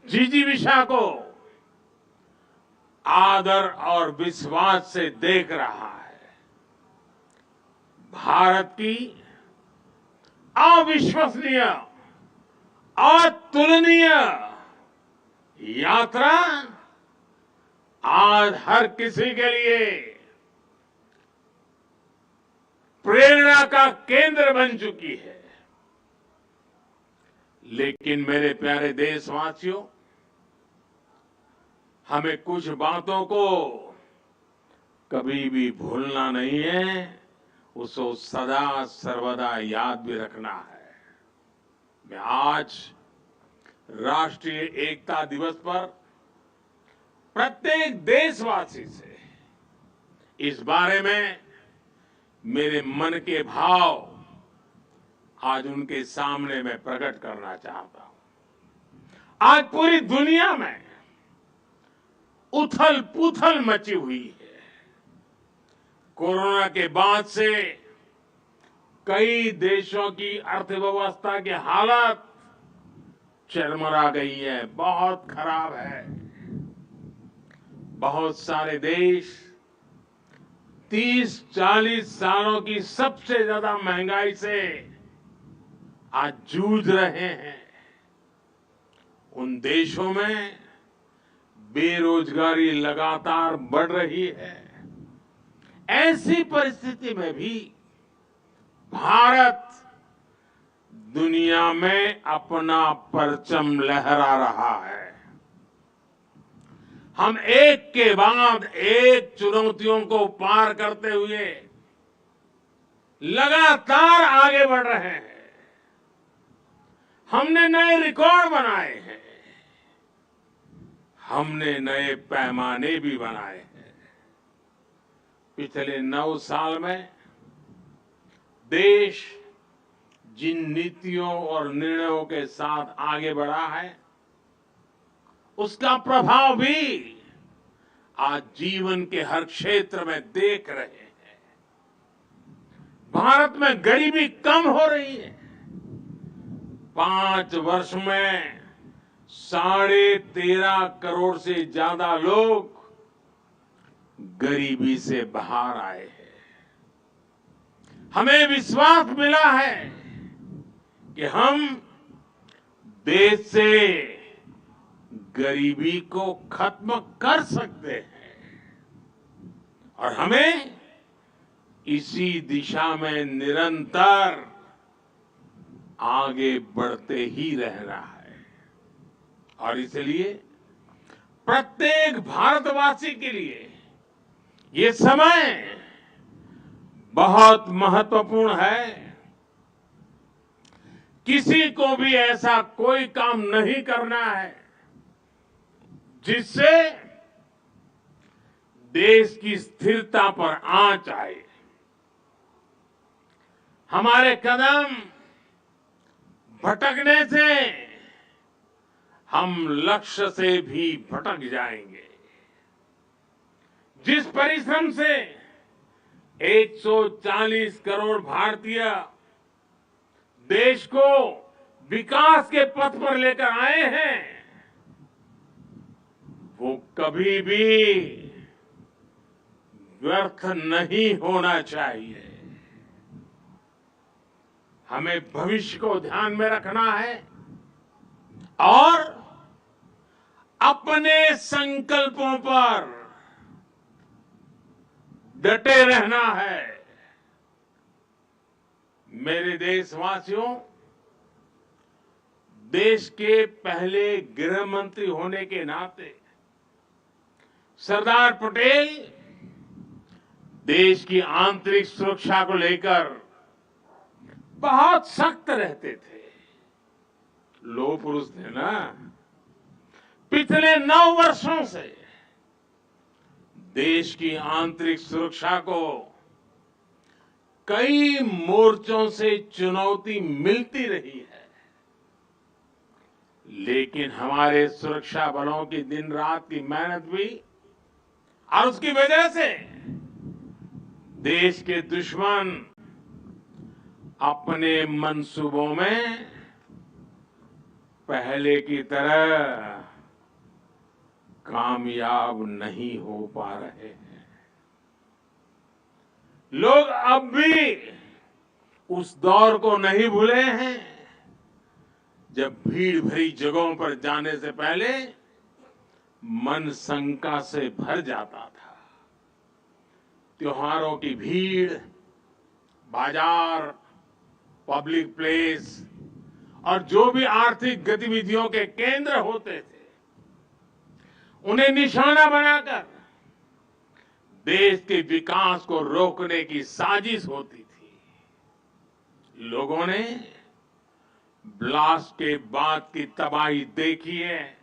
जिजीविषा को आदर और विश्वास से देख रहा है। भारत की अविश्वसनीय, अतुलनीय यात्रा आज हर किसी के लिए प्रेरणा का केंद्र बन चुकी है। लेकिन मेरे प्यारे देशवासियों, हमें कुछ बातों को कभी भी भूलना नहीं है, उसको सदा सर्वदा याद भी रखना है। मैं आज राष्ट्रीय एकता दिवस पर प्रत्येक देशवासी से इस बारे में मेरे मन के भाव आज उनके सामने मैं प्रकट करना चाहता हूं। आज पूरी दुनिया में उथल पुथल मची हुई है। कोरोना के बाद से कई देशों की अर्थव्यवस्था की हालत चरमरा गई है, बहुत खराब है। बहुत सारे देश 30-40 सालों की सबसे ज्यादा महंगाई से आज जूझ रहे हैं। उन देशों में बेरोजगारी लगातार बढ़ रही है। ऐसी परिस्थिति में भी भारत दुनिया में अपना परचम लहरा रहा है। हम एक के बाद एक चुनौतियों को पार करते हुए लगातार आगे बढ़ रहे हैं। हमने नए रिकॉर्ड बनाए हैं, हमने नए पैमाने भी बनाए हैं। पिछले 9 साल में देश जिन नीतियों और निर्णयों के साथ आगे बढ़ा है, उसका प्रभाव भी आज जीवन के हर क्षेत्र में देख रहे हैं। भारत में गरीबी कम हो रही है। 5 वर्ष में 13.5 करोड़ से ज्यादा लोग गरीबी से बाहर आए हैं। हमें विश्वास मिला है कि हम देश से गरीबी को खत्म कर सकते हैं और हमें इसी दिशा में निरंतर आगे बढ़ते ही रहना है। और इसलिए प्रत्येक भारतवासी के लिए ये समय बहुत महत्वपूर्ण है। किसी को भी ऐसा कोई काम नहीं करना है जिससे देश की स्थिरता पर आंच आए। हमारे कदम भटकने से हम लक्ष्य से भी भटक जाएंगे। जिस परिश्रम से 140 करोड़ भारतीय देश को विकास के पथ पर लेकर आए हैं, वो कभी भी व्यर्थ नहीं होना चाहिए। हमें भविष्य को ध्यान में रखना है और अपने संकल्पों पर डटे रहना है। मेरे देशवासियों, देश के पहले गृह मंत्री होने के नाते सरदार पटेल देश की आंतरिक सुरक्षा को लेकर बहुत सख्त रहते थे। लोह पुरुष थे ना। पिछले 9 वर्षों से देश की आंतरिक सुरक्षा को कई मोर्चों से चुनौती मिलती रही है, लेकिन हमारे सुरक्षा बलों की दिन रात की मेहनत भी और उसकी वजह से देश के दुश्मन अपने मंसूबों में पहले की तरह कामयाब नहीं हो पा रहे हैं। लोग अब भी उस दौर को नहीं भूले हैं जब भीड़ भरी जगहों पर जाने से पहले मन शंका से भर जाता था। त्योहारों की भीड़, बाजार, पब्लिक प्लेस और जो भी आर्थिक गतिविधियों के केंद्र होते थे, उन्हें निशाना बनाकर देश के विकास को रोकने की साजिश होती थी। लोगों ने ब्लास्ट के बाद की तबाही देखी है,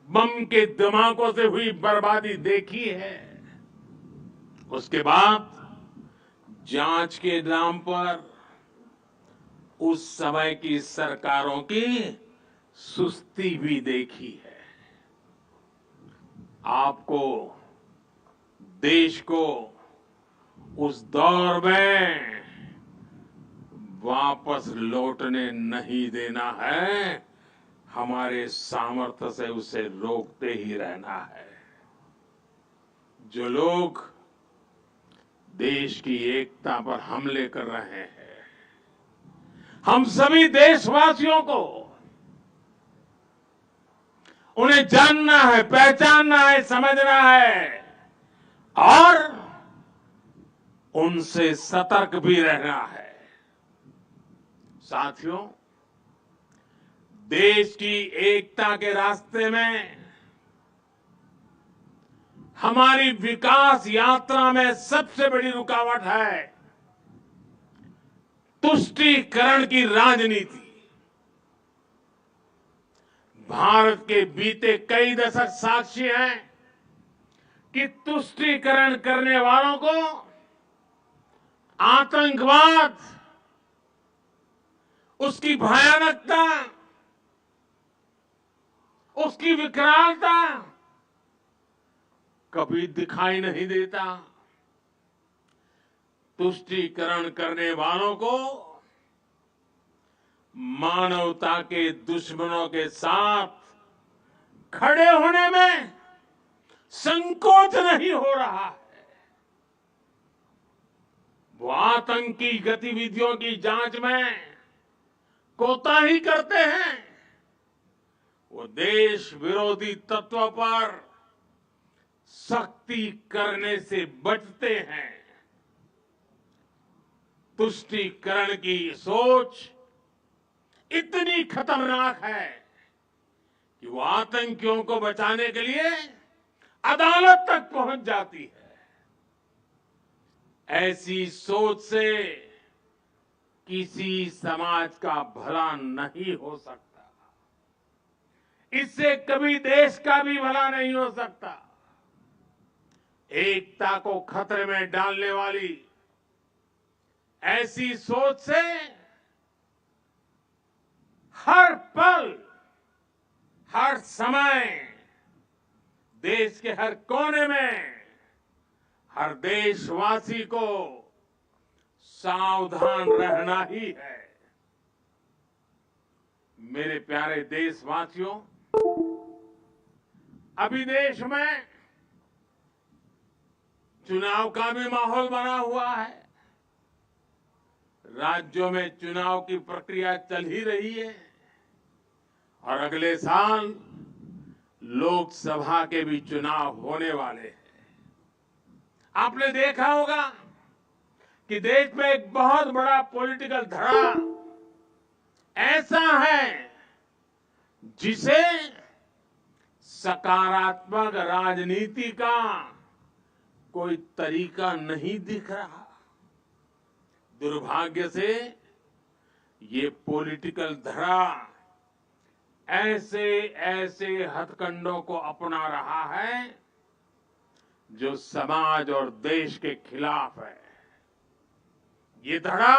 बम के धमाकों से हुई बर्बादी देखी है। उसके बाद जांच के नाम पर उस समय की सरकारों की सुस्ती भी देखी है। आपको, देश को उस दौर में वापस लौटने नहीं देना है। हमारे सामर्थ्य से उसे रोकते ही रहना है। जो लोग देश की एकता पर हमले कर रहे हैं, हम सभी देशवासियों को उन्हें जानना है, पहचानना है, समझना है और उनसे सतर्क भी रहना है। साथियों, देश की एकता के रास्ते में हमारी विकास यात्रा में सबसे बड़ी रुकावट है तुष्टीकरण की राजनीति। भारत के बीते कई दशक साक्षी हैं कि तुष्टीकरण करने वालों को आतंकवाद, उसकी भयानकता, उसकी विकरालता कभी दिखाई नहीं देता। तुष्टीकरण करने वालों को मानवता के दुश्मनों के साथ खड़े होने में संकोच नहीं हो रहा है। वो आतंकी गतिविधियों की जांच में कोताही करते हैं, वो देश विरोधी तत्वों पर सख्ती करने से बचते हैं। तुष्टीकरण की सोच इतनी खतरनाक है कि वो आतंकियों को बचाने के लिए अदालत तक पहुंच जाती है। ऐसी सोच से किसी समाज का भला नहीं हो सकता। इससे कभी देश का भी भला नहीं हो सकता। एकता को खतरे में डालने वाली ऐसी सोच से हर पल, हर समय देश के हर कोने में हर देशवासी को सावधान रहना ही है। मेरे प्यारे देशवासियों, अभी देश में चुनाव का भी माहौल बना हुआ है। राज्यों में चुनाव की प्रक्रिया चल ही रही है और अगले साल लोकसभा के भी चुनाव होने वाले हैं। आपने देखा होगा कि देश में एक बहुत बड़ा पॉलिटिकल धड़ा ऐसा है जिसे सकारात्मक राजनीति का कोई तरीका नहीं दिख रहा। दुर्भाग्य से ये पॉलिटिकल धड़ा ऐसे ऐसे हथकंडों को अपना रहा है जो समाज और देश के खिलाफ है। ये धड़ा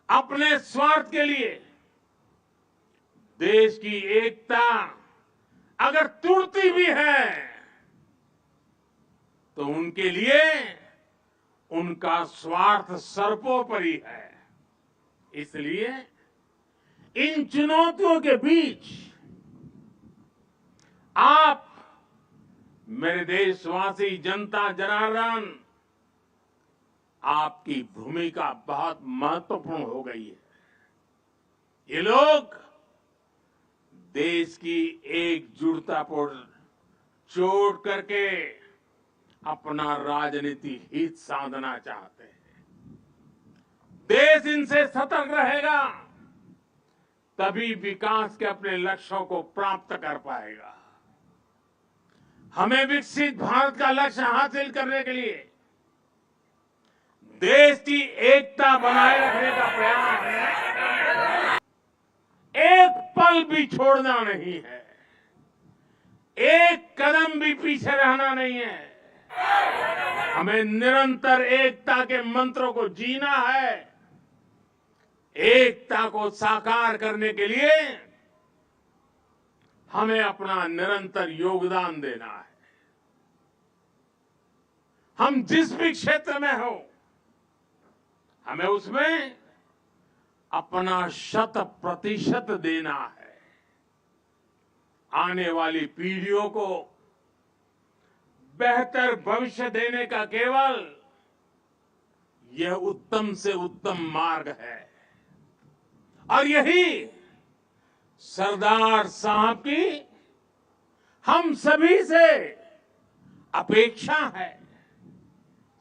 अपने स्वार्थ के लिए देश की एकता अगर टूटती भी है तो उनके लिए उनका स्वार्थ सर्वोपरि है। इसलिए इन चुनौतियों के बीच आप मेरे देशवासी, जनता जनार्दन, आपकी भूमिका बहुत महत्वपूर्ण हो गई है। ये लोग देश की एकजुटता पर चोट करके अपना राजनीतिक हित साधना चाहते हैं। देश इनसे सतर्क रहेगा तभी विकास के अपने लक्ष्यों को प्राप्त कर पाएगा। हमें विकसित भारत का लक्ष्य हासिल करने के लिए देश की एकता बनाए रखने का प्रयास है। एक पल भी छोड़ना नहीं है, एक कदम भी पीछे रहना नहीं है। हमें निरंतर एकता के मंत्रों को जीना है। एकता को साकार करने के लिए हमें अपना निरंतर योगदान देना है। हम जिस भी क्षेत्र में हो, हमें उसमें अपना 100% देना है। आने वाली पीढ़ियों को बेहतर भविष्य देने का केवल यह उत्तम से उत्तम मार्ग है और यही सरदार साहब की हम सभी से अपेक्षा है।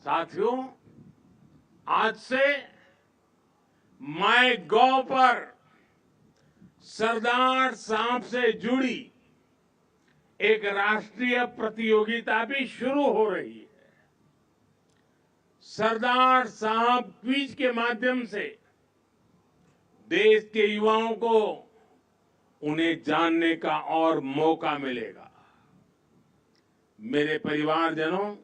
साथियों, आज से MyGov पर सरदार साहब से जुड़ी एक राष्ट्रीय प्रतियोगिता भी शुरू हो रही है। सरदार साहब क्विज के माध्यम से देश के युवाओं को उन्हें जानने का और मौका मिलेगा। मेरे परिवारजनों,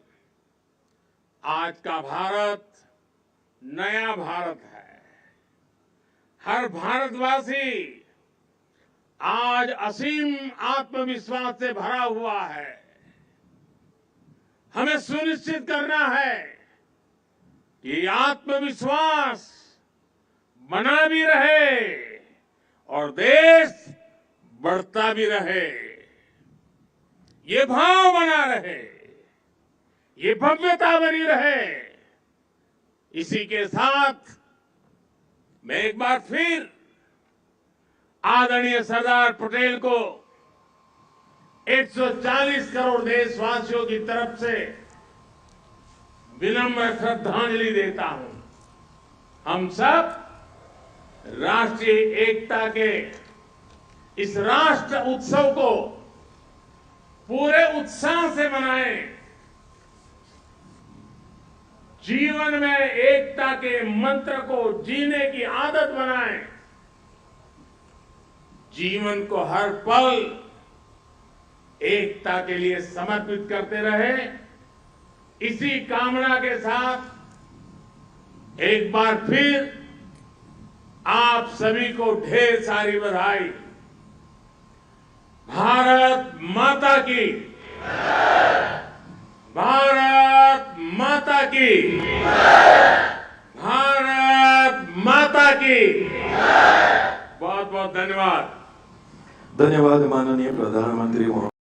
आज का भारत नया भारत है। हर भारतवासी आज असीम आत्मविश्वास से भरा हुआ है। हमें सुनिश्चित करना है कि आत्मविश्वास बना भी रहे और देश बढ़ता भी रहे। ये भाव बना रहे, ये भव्यता बनी रहे। इसी के साथ मैं एक बार फिर आदरणीय सरदार पटेल को 140 करोड़ देशवासियों की तरफ से विनम्र श्रद्धांजलि देता हूं। हम सब राष्ट्रीय एकता के इस राष्ट्र उत्सव को पूरे उत्साह से मनाएं। जीवन में एकता के मंत्र को जीने की आदत बनाएं। जीवन को हर पल एकता के लिए समर्पित करते रहे। इसी कामना के साथ एक बार फिर आप सभी को ढेर सारी बधाई। भारत माता की, भारत माता की, भारत माता की। बहुत बहुत धन्यवाद। धन्यवाद माननीय प्रधानमंत्री महोदय।